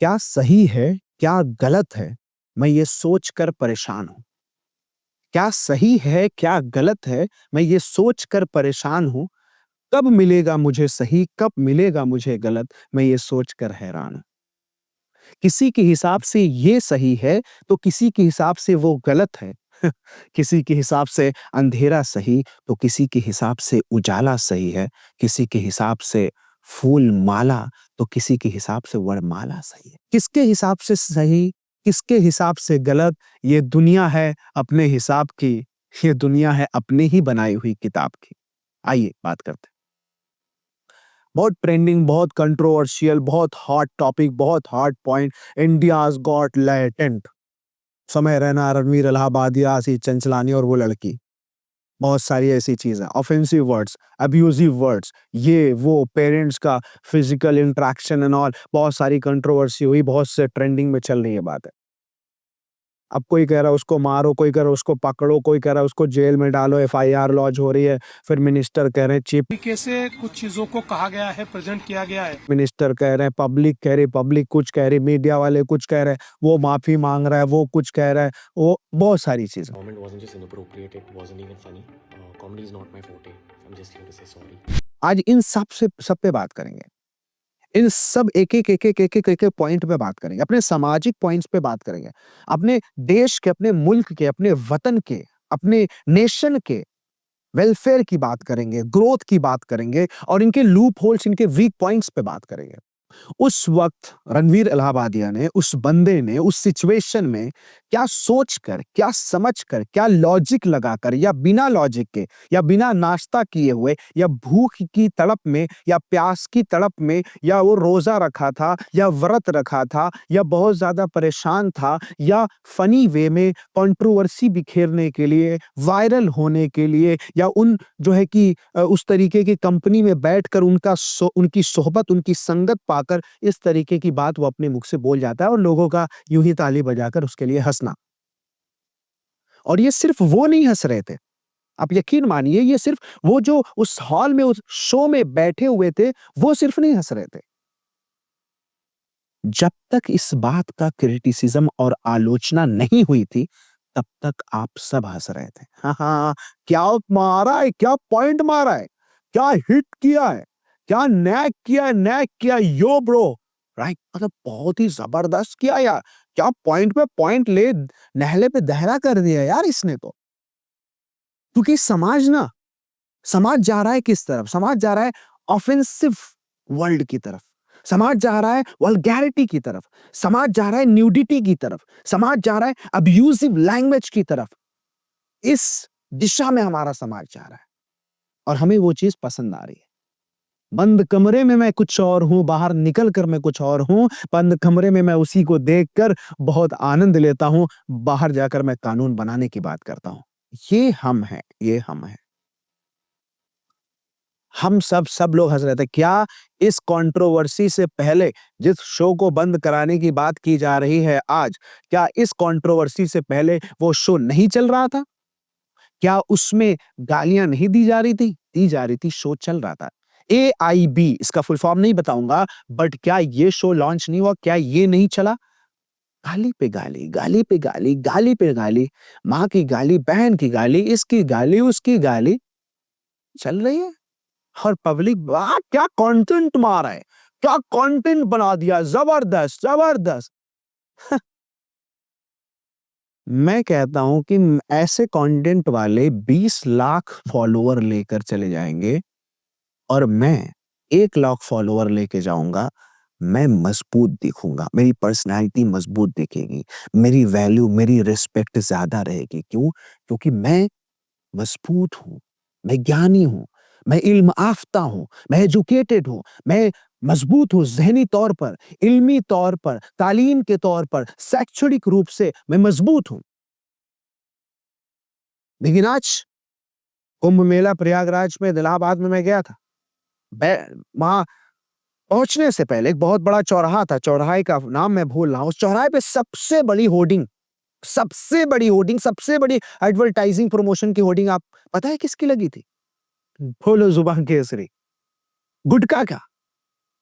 क्या सही है, क्या गलत है, मैं ये सोचकर परेशान हूँ। क्या सही है, क्या गलत है, मैं ये सोचकर परेशान हूँ। कब मिलेगा मुझे सही, कब मिलेगा मुझे गलत, मैं ये सोचकर हैरान हूँ। किसी के हिसाब से ये सही है, तो किसी के हिसाब से वो गलत है। किसी के हिसाब से अंधेरा सही, तो किसी के हिसाब से उजाला सही है। किसी के हिसाब से फूल माला, तो किसी के हिसाब से वरमाला सही है। किसके हिसाब से सही, किसके हिसाब से गलत, ये दुनिया है अपने हिसाब की, ये दुनिया है अपने ही बनाई हुई किताब की। आइए बात करते हैं। बहुत ट्रेंडिंग, बहुत कंट्रोवर्शियल, बहुत हॉट टॉपिक, बहुत hot point. India's got latent. समय रैना, रणवीर इलाहाबादिया, आशीष चंचलानी और वो लड़की। बहुत सारी ऐसी चीज़ें, ऑफेंसिव वर्ड्स, अब्यूज़िव वर्ड्स, ये वो पेरेंट्स का फिज़िकल इंटरैक्शन एंड ऑल, बहुत सारी कंट्रोवर्सी हुई, बहुत से ट्रेंडिंग में चल रही है बातें। अब कोई कह रहा है उसको मारो, कोई कह रहा है उसको पकड़ो, कोई कह रहा है उसको जेल में डालो, एफआईआर लॉन्च हो रही है। फिर मिनिस्टर कह रहे हैं चीफ तरीके से कुछ चीजों को कहा गया है, प्रेजेंट किया गया है। मिनिस्टर कह रहे हैं, पब्लिक कह रही, पब्लिक कुछ कह रही, मीडिया वाले कुछ कह रहे हैं, वो माफी मांग रहा है, वो कुछ कह रहा है, वो बहुत सारी चीजें। Comment wasn't just inappropriate, it wasn't even funny. Comedy is not my forte. I'm just here to say sorry. आज इन सब पे बात करेंगे। इन सब एक-एक पॉइंट पे बात करेंगे। अपने सामाजिक पॉइंट्स पे बात करेंगे। अपने देश के, अपने मुल्क के, अपने वतन के, अपने नेशन के वेलफेयर की बात करेंगे, ग्रोथ की बात करेंगे और इनके लूप होल्स, इनके वीक पॉइंट्स पे बात करेंगे। उस वक़्त रणवीर इलाहाबादिया ने, उस बंदे ने, उस सिचुएशन में क्या सोचकर, क्या समझकर, क्या लॉजिक लगाकर या बिना लॉजिक के या बिना नाश्ता किए हुए या भूख की तड़प में या प्यास की तड़प में या वो रोज़ा रखा था या व्रत रखा था या बहुत ज़्यादा परेशान था या फ़नी वे में कंट्रोवर्सी बिखेरने के लिए, वायरल होने के लिए या उन जो है कि उस तरीके की कंपनी में बैठकर उनकी सोहबत, उनकी संगत पाकर इस तरीके की बात वो अपने मुख से बोल जाता है और लोगों का यूँ ही ताली बजाकर उसके लिए हँसना। और ये सिर्फ़ वो नहीं हँस रहे थे। आप यकीन मानिए ये सिर्फ़ वो जो उस हॉल में, उस शो में बैठे हुए थे, वो सिर्फ़ नहीं हँस रहे थे। जब तक इस बात का क्रिटिसिज़्म और आलोचना नहीं हुई थी, तब तक आप सब हँस रहे थे। हाँ, हाँ, क्या मारा है, क्या पॉइंट मारा है, क्या हिट किया है, क्या नैक किया, यो ब्रो, राइट? मतलब बहुत ही ज़बरदस्त किया यार, क्या पॉइंट पे पॉइंट ले नहले पे दहरा कर दिया यार इसने तो। क्योंकि समाज जा रहा है किस तरफ? समाज जा रहा है ऑफेंसिव वर्ल्ड की तरफ। समाज जा रहा है वल्गैरिटी की तरफ। समाज जा रहा है न्यूडिटी की तरफ। समाज जा रहा है अब्यूसिव लैंग्वेज की तरफ। इस दिशा में हमारा समाज जा रहा है और हमें वो चीज़ पसंद आ रही है। बंद कमरे में मैं कुछ और हूँ, बाहर निकल कर मैं कुछ और हूँ। बंद कमरे में मैं उसी को देखकर बहुत आनंद लेता हूँ, बाहर जाकर मैं कानून बनाने की बात करता हूँ। ये हम हैं, ये हम हैं। हम सब लोग हँस रहे थे। क्या इस कंट्रोवर्सी से पहले जिस शो को बंद कराने की बात की जा रही है आज, क्या इस कंट्रोवर्सी से पहले वो शो नहीं चल रहा था? क्या उसमें गालियाँ नहीं दी जा रही थी? दी जा रही थी, शो चल रहा था। एआईबी इसका फुल फॉर्म नहीं बताऊँगा, बट क्या ये शो लॉन्च नहीं हुआ? क्या ये नहीं चला? गाली पे गाली, गाली पे गाली, गाली पे गाली, माँ की गाली, बहन की गाली, इसकी गाली, उसकी गाली, चल रही है। और पब्लिक वाह क्या कंटेंट मारा है, क्या कंटेंट बना दिया, जबरदस्त जबरदस्त। मैं कहता हूं कि ऐसे कंटेंट वाले 20 लाख फॉलोवर लेकर चले जाएंगे और मैं 1 लाख फॉलोवर लेके जाऊंगा। मैं मजबूत दिखूंगा, मेरी पर्सनैलिटी मजबूत दिखेगी, मेरी वैल्यू, मेरी रिस्पेक्ट ज्यादा रहेगी। क्यों? क्योंकि मैं मजबूत हूँ, मैं ज्ञानी हूँ, मैं इल्म आफ़्ता हूँ, मैं एजुकेटेड हूँ, मैं मजबूत हूँ ज़हनी तौर पर, इल्मी तौर पर, तालीम के तौर पर, शैक्षणिक रूप से मैं मजबूत हूँ। लेकिन आज कुंभ मेला प्रयागराज में, इलाहाबाद में मैं गया था। बै वहाँ पहुँचने से पहले एक बहुत बड़ा चौराहा था, चौराहे का नाम मैं भूल रहा हूँ। उस चौराहे पे सबसे बड़ी होर्डिंग, सबसे बड़ी एडवर्टाइजिंग प्रमोशन की होर्डिंग आप पता है किसकी लगी थी? बोलो जुबान केसरी। गुटखा का,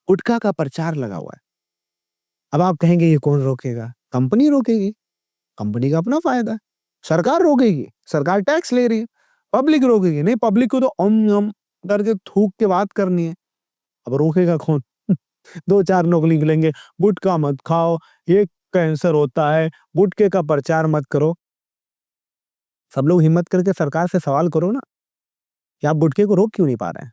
गुटखा का प्रचार लगा हुआ है। अब आप कहेंगे ये कौन रोकेगा? कंपनी रोकेगी, कंपनी का अपना फायदा है। सरकार रोकेगी, सरकार टैक्स ले रही है। पब्लिक रोकेगी, नहीं पब्लिक को तो अम करके थूक के बात करनी है। अब रोकेगा कौन? 2-4 लोग निकलेंगे, गुटखा मत खाओ, ये कैंसर होता है, गुटखे का प्रचार मत करो। सब लोग हिम्मत करके सरकार से सवाल करो ना, कि आप गुटखे को रोक क्यों नहीं पा रहे हैं?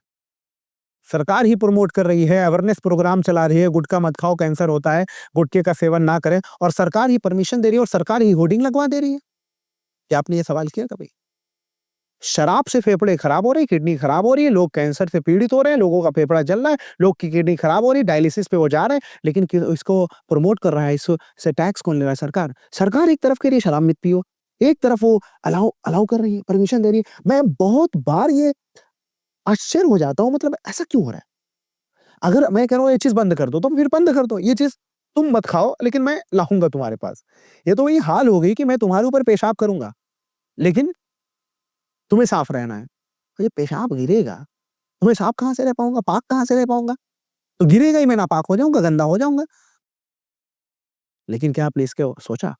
सरकार ही प्रमोट कर रही है, अवेयरनेस प्रोग्राम चला रही है, गुटखा मत खाओ, कैंसर होता है, गुटखे का सेवन ना करें, और सरकार ही परमिशन दे रही है और सरकार ही होर्डिंग लगवा दे रही है। क्या आपने ये सवाल किया कभी? शराब से फेफड़े खराब हो रहे हैं, किडनी खराब हो रही है, लोग कैंसर से पीड़ित हो रहे हैं, लोगों का फेफड़ा जल रहा है, लोग की किडनी खराब हो रही है, डायलिसिस पे वो जा रहे हैं, लेकिन इसको प्रमोट कर रहा है, इससे टैक्स कौन ले रहा है? सरकार। सरकार एक तरफ कह रही है शराब मत पियो, एक तरफ वो अलाउ अलाउ कर रही है, परमिशन दे रही है। मैं बहुत बार ये आश्चर्य हो जाता हूँ, मतलब ऐसा क्यों हो रहा है? अगर मैं कह रहा हूँ ये चीज़ बंद कर दो, तो फिर बंद कर दो। ये चीज़ तुम मत खाओ, लेकिन मैं लाऊँगा तुम्हारे पास। ये तो वही हाल हो गई कि मैं तुम्हारे ऊपर पेशाब करूँगा, लेकिन तुम्हें साफ रहना है। तो ये पेशाब गिरेगा, तो मैं साफ कहाँ से रह पाऊँगा? पाक कहाँ से रह पाऊँगा? तो गिरेगा ही, मैं नापाक हो जाऊँगा, गंदा हो जाऊँगा। लेकिन क्या आपने इसके सोचा?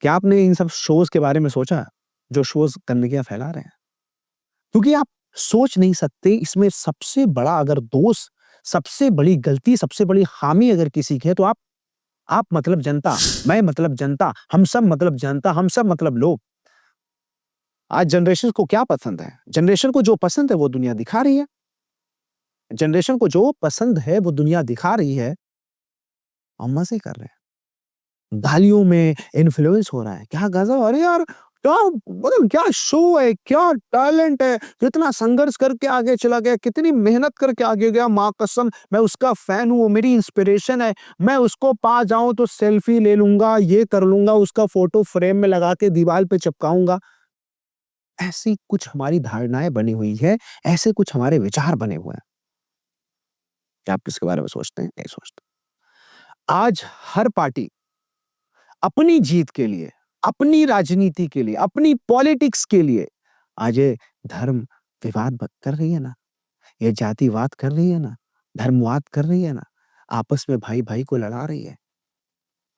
क्या आपने इन सब शोज़ के बारे में सोचा, जो शोज़ गंदगियाँ फैला रहे हैं? क्योंकि आप सोच नहीं सकते, इसमें सबसे बड़ा अगर दोष, सबसे बड़ी गलती, सबसे बड़ी खामी अगर किसी की है, तो आप मतलब जनता, मैं मतलब जनता, हम सब मतलब जनता, हम सब मतलब लोग। आज जनरेशन को क्या पसंद है? जनरेशन को जो पसंद है वो दुनिया दिखा रही है। जनरेशन को जो पसंद है वो दुनिया दिखा रही है, हम मज़े कर रहे हैं। गालियों में इन्फ्लुएंस हो रहा है। क्या गज़ब! अरे यार, क्या मतलब क्या शो है, क्या टैलेंट है, कितना संघर्ष करके आगे चला गया, कितनी मेहनत करके आगे गया, माँ कसम मैं उसका फैन हूँ, वो मेरी इंस्पिरेशन है। मैं उसको पा जाऊँ तो सेल्फी ले लूँगा, ये कर लूँगा, उसका फोटो फ्रेम में लगा के दीवार पे चिपकाऊँगा। ऐसी कुछ हमारी धारणाएँ बनी हुई है, ऐसे कुछ हमारे विचार बने हुए हैं। क्या आप इसके बारे में सोचते हैं? नहीं सोचते। आज हर पार्टी अपनी जीत के लिए, अपनी राजनीति के लिए, अपनी पॉलिटिक्स के लिए आज ये धर्म विवाद कर रही है ना, ये जातिवाद कर रही है ना, धर्मवाद कर रही है ना, आपस में भाई-भाई को लड़ा रही है।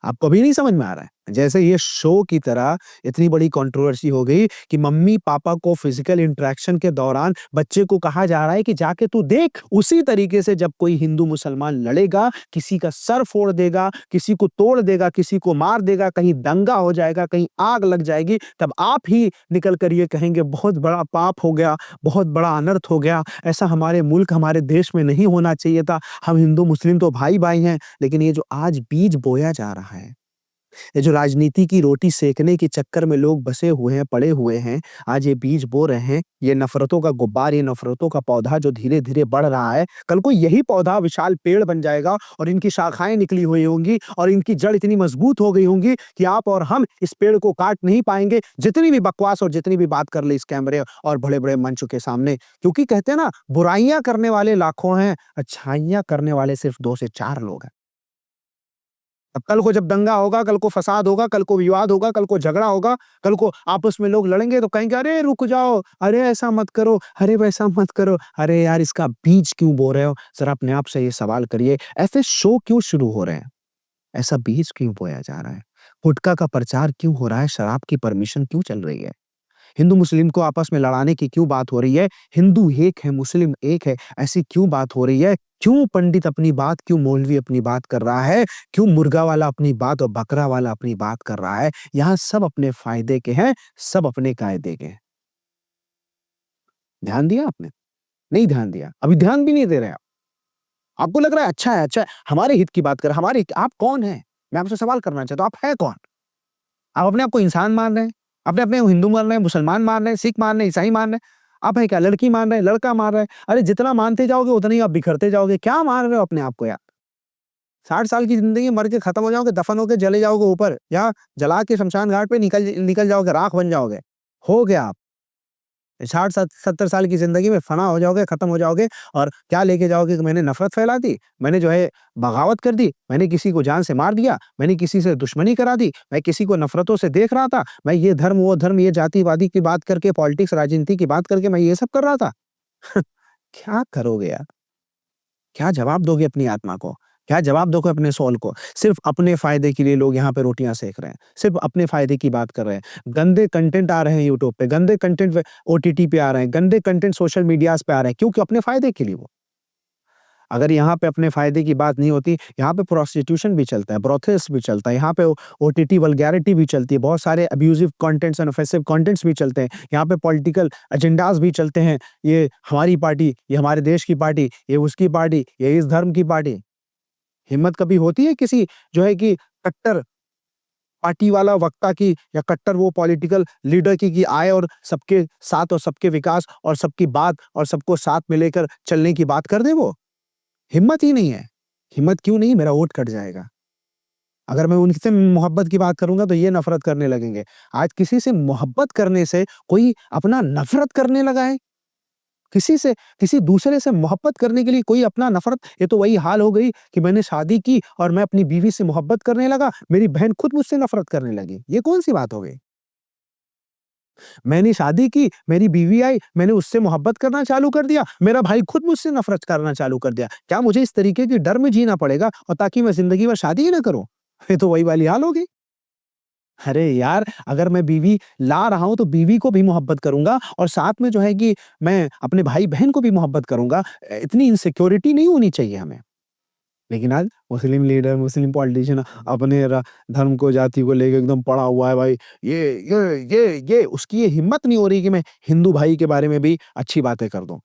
आपको अभी नहीं समझ में आ रहा है? जैसे ये शो की तरह इतनी बड़ी कंट्रोवर्सी हो गई कि मम्मी-पापा को फिजिकल इंटरैक्शन के दौरान बच्चे को कहा जा रहा है कि जाके तू देख, उसी तरीके से जब कोई हिंदू-मुसलमान लड़ेगा, किसी का सर फोड़ देगा, किसी को तोड़ देगा, किसी को मार देगा, कहीं दंगा हो जाएगा, कहीं आग लग जाएगी, तब आप ही निकल कर ये कहेंगे बहुत बड़ा पाप हो गया, बहुत बड़ा अनर्थ हो गया, ऐसा हमारे मुल्क, हमारे देश में नहीं होना चाहिए था। हम हिंदू-मुस्लिम तो भाई-भाई हैं, लेकिन ये जो आज बीज बोया जा रहा है, ये जो राजनीति की रोटी सेकने के चक्कर में लोग बसे हुए हैं, पड़े हुए हैं, आज ये बीज बो रहे हैं, ये नफ़रतों का गुब्बार, ये नफ़रतों का पौधा जो धीरे-धीरे बढ़ रहा है, कल को यही पौधा विशाल पेड़ बन जाएगा और इनकी शाखाएँ निकली हुई होंगी और इनकी जड़ इतनी मज़बूत हो गई होंगी कि आप और हम इस पेड़ को काट नहीं पाएँगे, जितनी भी बकवास और जितनी भी बात कर ले इस कैमरे और बड़े-बड़े मंचों के सामने। क्योंकि कहते हैं ना, बुराइयाँ करने वाले लाखों हैं, अच्छाइयाँ करने वाले सिर्फ़ 2 से 4 लोग हैं। अब कल को जब दंगा होगा, कल को फसाद होगा, कल को विवाद होगा, कल को झगड़ा होगा, कल को आपस में लोग लड़ेंगे तो कहेंगे, "अरे रुक जाओ, अरे ऐसा मत करो, अरे वैसा मत करो, अरे यार इसका बीज क्यों बो रहे हो?" ज़रा अपने आप से ये सवाल करिए, ऐसे शो क्यों शुरू हो रहे हैं? ऐसा बीज क्यों बोया जा रहा है? गुटखा का प्रचार क्यों हो रहा है? शराब की परमिशन क्यों चल रही है? हिंदू-मुस्लिम को आपस में लड़ाने की क्यों बात हो रही है? हिंदू एक है, मुस्लिम एक है, ऐसी क्यों बात हो रही है? क्यों पंडित अपनी बात, क्यों मौलवी अपनी बात कर रहा है? क्यों मुर्गा वाला अपनी बात और बकरा वाला अपनी बात कर रहा है? यहाँ सब अपने फ़ायदे के हैं, सब अपने कायदे के हैं। ध्यान दिया आपने? नहीं ध्यान दिया। अभी ध्यान भी नहीं दे रहे आप। आपको लग रहा है अच्छा है, हमारे हित की बात कर हमारे आप कौन हैं? मैं आपसे सवाल करना चाहता हूँ, आप हैं कौन? आप अपने आप को इंसान मान रहे हैं, अपने अपने को हिंदू मान रहे हैं, मुसलमान मान रहे हैं, सिख मान रहे हैं, ईसाई मान रहे हैं। आप हैं क्या लड़की मान रहे हैं, लड़का मान रहे हैं। अरे जितना मानते जाओगे उतना ही आप बिखरते जाओगे। क्या मान रहे हो अपने आप को यार? 60 साल की ज़िंदगी मर के खत्म हो जाओगे, दफन होके चले जाओगे ऊपर या जला के शमशान घाट पे निकल निकल जाओगे, राख बन जाओगे। हो गया आप। 60 70 साल की ज़िंदगी में फना हो जाओगे, खत्म हो जाओगे और क्या लेके जाओगे कि मैंने नफ़रत फैला दी, मैंने जो है बगावत कर दी, मैंने किसी को जान से मार दिया, मैंने किसी से दुश्मनी करा दी, मैं किसी को नफ़रतों से देख रहा था, मैं ये धर्म, वो धर्म, ये जातिवादी की बात करके पॉलिटिक्स, राजनीति की बात करके मैं ये सब कर रहा था। क्या करोगे यार? क्या जवाब दोगे अपनी आत्मा को? क्या जवाब दोगे अपने सवाल को? सिर्फ अपने फायदे के लिए लोग यहाँ पे रोटियां सेक रहे हैं, सिर्फ अपने फायदे की बात कर रहे हैं। गंदे कंटेंट आ रहे हैं यूट्यूब पे, गंदे कंटेंट ओटीटी पे आ रहे हैं, गंदे कंटेंट सोशल मीडियाज पे आ रहे हैं, क्योंकि अपने फायदे के लिए वो। अगर यहाँ पे अपने फ़ायदे की बात नहीं होती, यहाँ पे प्रोस्टिट्यूशन भी चलता है, ब्रोथल्स भी चलता है, यहाँ पे ओटीटी वल्गैरिटी भी चलती है, बहुत सारे abusive contents and offensive contents भी चलते हैं, यहाँ पे पॉलिटिकल एजेंडाज़ भी चलते हैं, ये हमारी पार्टी, ये हमारे देश की पार्टी, ये उसकी पार्टी, ये इस धर्म की पार्टी। हिम्मत कभी होती है किसी जो है कि कट्टर पार्टी वाला वक्ता की या कट्टर वो पॉलिटिकल लीडर की कि आए और सबके साथ और सबके विकास और सबकी बात और सबको साथ में लेकर चलने की बात कर दे वो? हिम्मत ही नहीं है। हिम्मत क्यों नहीं? मेरा वोट कट जाएगा। अगर मैं उनसे मोहब्बत की बात करूँगा तो ये नफ़रत करने लगेंगे। आज किसी से मोहब्बत करने से कोई अपना नफ़रत करने लगा है। किसी से किसी दूसरे से मोहब्बत करने के लिए कोई अपना नफ़रत, ये तो वही हाल हो गई कि मैंने शादी की और मैं अपनी बीवी से मोहब्बत करने लगा, मेरी बहन खुद मुझसे नफ़रत करने लगी। ये कौन-सी बात हो गई? मैंने शादी की, मेरी बीवी आई, मैंने उससे मोहब्बत करना चालू कर दिया, मेरा भाई खुद मुझसे नफ़रत करना चालू कर दिया। क्या मुझे इस तरीके के डर में जीना पड़ेगा और ताकि मैं ज़िंदगी भर शादी ही ना करूँ? ये तो वही वाली हाल होगी। अरे यार! अगर मैं बीवी ला रहा हूँ तो बीवी को भी मोहब्बत करूँगा और साथ में जो है कि मैं अपने भाई-बहन को भी मोहब्बत करूँगा। इतनी इनसिक्योरिटी नहीं होनी चाहिए हमें। लेकिन आज मुस्लिम लीडर, मुस्लिम पॉलिटिशियन अपने धर्म को, जाति को लेके एकदम पड़ा हुआ है भाई। ये उसकी ये हिम्मत नहीं हो रही कि मैं हिंदू भाई के बारे में भी अच्छी बातें कर दूँ।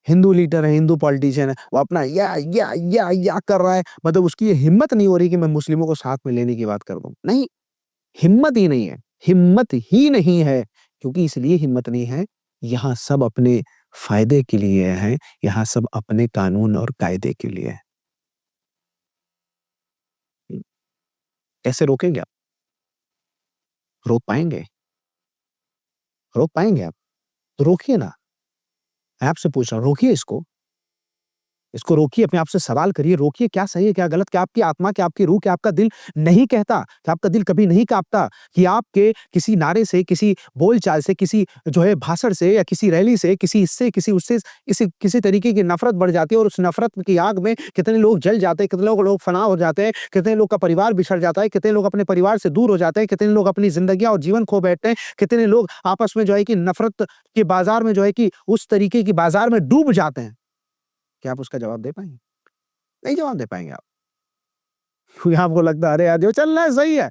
हिंदू लीडर है, हिंदू पॉलिटिशियन है, वो अपना या कर रहा है, मतलब उसकी ये हिम्मत नहीं हो रही कि मैं मुस्लिमों को साथ में लेने की बात कर दूँ। नहीं, हिम्मत ही नहीं है, हिम्मत ही नहीं है, क्योंकि इसलिए हिम्मत नहीं है, यहाँ सब अपने फ़ायदे के लिए हैं, यहाँ सब अपने कानून और कायदे के लिए हैं। कैसे रोकेंगे आप? रोक पाएँगे? रोक पाएँगे आप? तो रोकिए ना। मैं आपसे पूछ रहा हूँ, रोकिए इसको। इसको रोकिए, अपने आप से सवाल करिए, रोकिए क्या सही है, क्या गलत? क्या आपकी आत्मा, क्या आपकी रूह, क्या आपका दिल नहीं कहता? क्या आपका दिल कभी नहीं काँपता कि आपके किसी नारे से, किसी बोलचाल से, किसी जो है भाषण से या किसी रैली से, किसी इससे, किसी उससे किसी तरीके की नफ़रत बढ़ जाती है और उस नफ़रत की आग में कितने लोग जल जाते हैं, कितने लोग फना हो जाते हैं, कितने लोग का परिवार बिछड़ जाता है, कितने लोग अपने परिवार से दूर हो जाते हैं, कितने लोग अपनी ज़िंदगियाँ और जीवन खो बैठते हैं, कितने लोग आपस में जो है कि नफ़रत के बाज़ार में जो है कि उस तरीके की बाज़ार में डूब जाते हैं। क्या आप उसका जवाब दे पाएँगे? नहीं जवाब दे पाएँगे आप। क्योंकि आपको लगता है अरे यार जो चल रहा है सही है,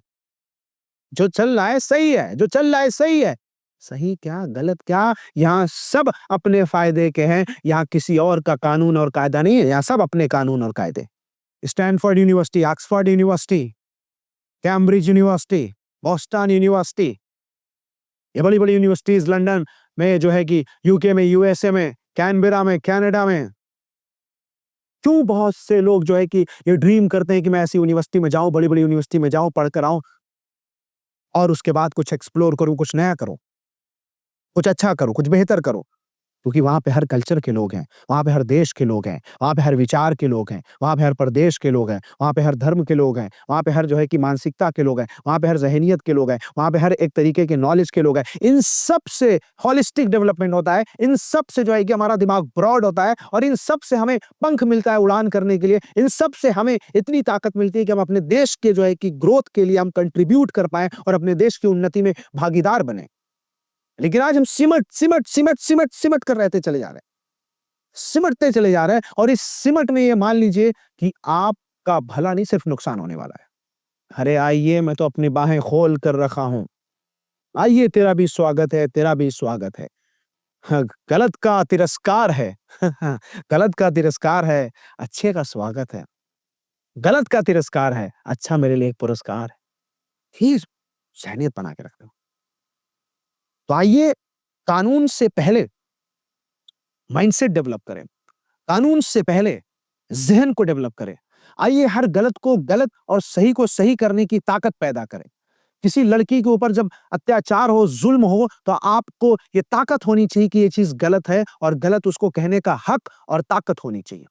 जो चल रहा है सही है, जो चल रहा है सही है। सही क्या, गलत क्या, यहाँ सब अपने फ़ायदे के हैं, यहाँ किसी और का कानून और कायदा नहीं है, यहाँ सब अपने कानून और कायदे। Stanford university, Oxford university, Cambridge university, Boston university, ये बड़ी-बड़ी यूनिवर्सिटीज़ लंदन में जो है कि यूके में, यूएसए में, कैनबेरा में, कनाडा में। क्यों बहुत से लोग जो है कि ये ड्रीम करते हैं कि मैं ऐसी यूनिवर्सिटी में जाऊँ, बड़ी-बड़ी यूनिवर्सिटी में जाऊँ, पढ़ कर आऊँ और उसके बाद कुछ एक्सप्लोर करूँ, कुछ नया करूँ, कुछ अच्छा करूँ, कुछ बेहतर करूँ। क्योंकि वहाँ पे हर कल्चर के लोग हैं, वहाँ पे हर देश के लोग हैं, वहाँ पे हर विचार के लोग हैं, वहाँ पे हर प्रदेश के लोग हैं, वहाँ पे हर धर्म के लोग हैं, वहाँ पे हर जो है कि मानसिकता के लोग हैं, वहाँ पे हर ज़हनियत के लोग हैं, वहाँ पे हर एक तरीके के नॉलेज के लोग हैं। इन सब से होलिस्टिक डेवलपमेंट होता है, इन सब से जो है कि हमारा दिमाग ब्रॉड होता है और इन सब से हमें पंख मिलता है उड़ान करने के लिए। इन सब से हमें इतनी ताकत मिलती है कि हम अपने देश के जो है कि ग्रोथ के लिए हम कंट्रीब्यूट कर पाएँ और अपने देश की उन्नति में भागीदार बनें। लेकिन आज हम सिमट कर रहते चले जा रहे हैं। सिमटते चले जा रहे हैं और इस सिमट में ये मान लीजिए कि आपका भला नहीं सिर्फ नुकसान होने वाला है। अरे आइए, मैं तो अपनी बाहें खोल कर रखा हूँ। आइए, तेरा भी स्वागत है, तेरा भी स्वागत है। हाँ, गलत का तिरस्कार है। गलत का तिरस्कार है, अच्छे का स्वागत है। गलत का तिरस्कार है, अच्छा मेरे लिए एक पुरस्कार है। ही ज़हनियत बना के रखते हो। तो आइए, कानून से पहले माइंडसेट डेवलप करें। कानून से पहले ज़हन को डेवलप करें। आइए हर गलत को गलत और सही को सही करने की ताकत पैदा करें। किसी लड़की के ऊपर जब अत्याचार हो, ज़ुल्म हो, तो आपको ये ताकत होनी चाहिए कि ये चीज़ गलत है और गलत उसको कहने का हक और ताकत होनी चाहिए।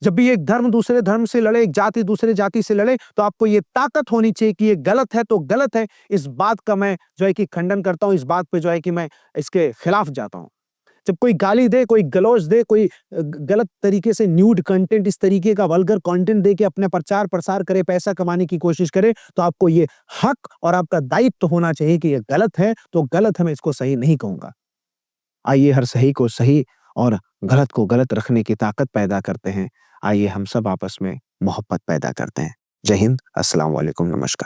जब भी एक धर्म दूसरे धर्म से लड़े, एक जाति दूसरे जाति से लड़े, तो आपको ये ताकत होनी चाहिए कि ये गलत है तो गलत है। इस बात का मैं जो है कि खंडन करता हूँ, इस बात पे जो है कि मैं इसके खिलाफ जाता हूँ। जब कोई गाली दे, कोई गलौज दे, कोई गलत तरीके से न्यूड कंटेंट, इस तरीके का वल्गर कंटेंट दे के अपने प्रचार प्रसार करे, पैसा कमाने की कोशिश करे, तो आपको ये हक और आपका दायित्व होना चाहिए कि ये गलत है तो गलत है, मैं इसको सही नहीं कहूंगा। आइए हर सही को सही और गलत को गलत रखने की ताकत पैदा करते हैं। आइए हम सब आपस में मोहब्बत पैदा करते हैं। जय हिंद, अस्सलाम वालेकुम, नमस्कार।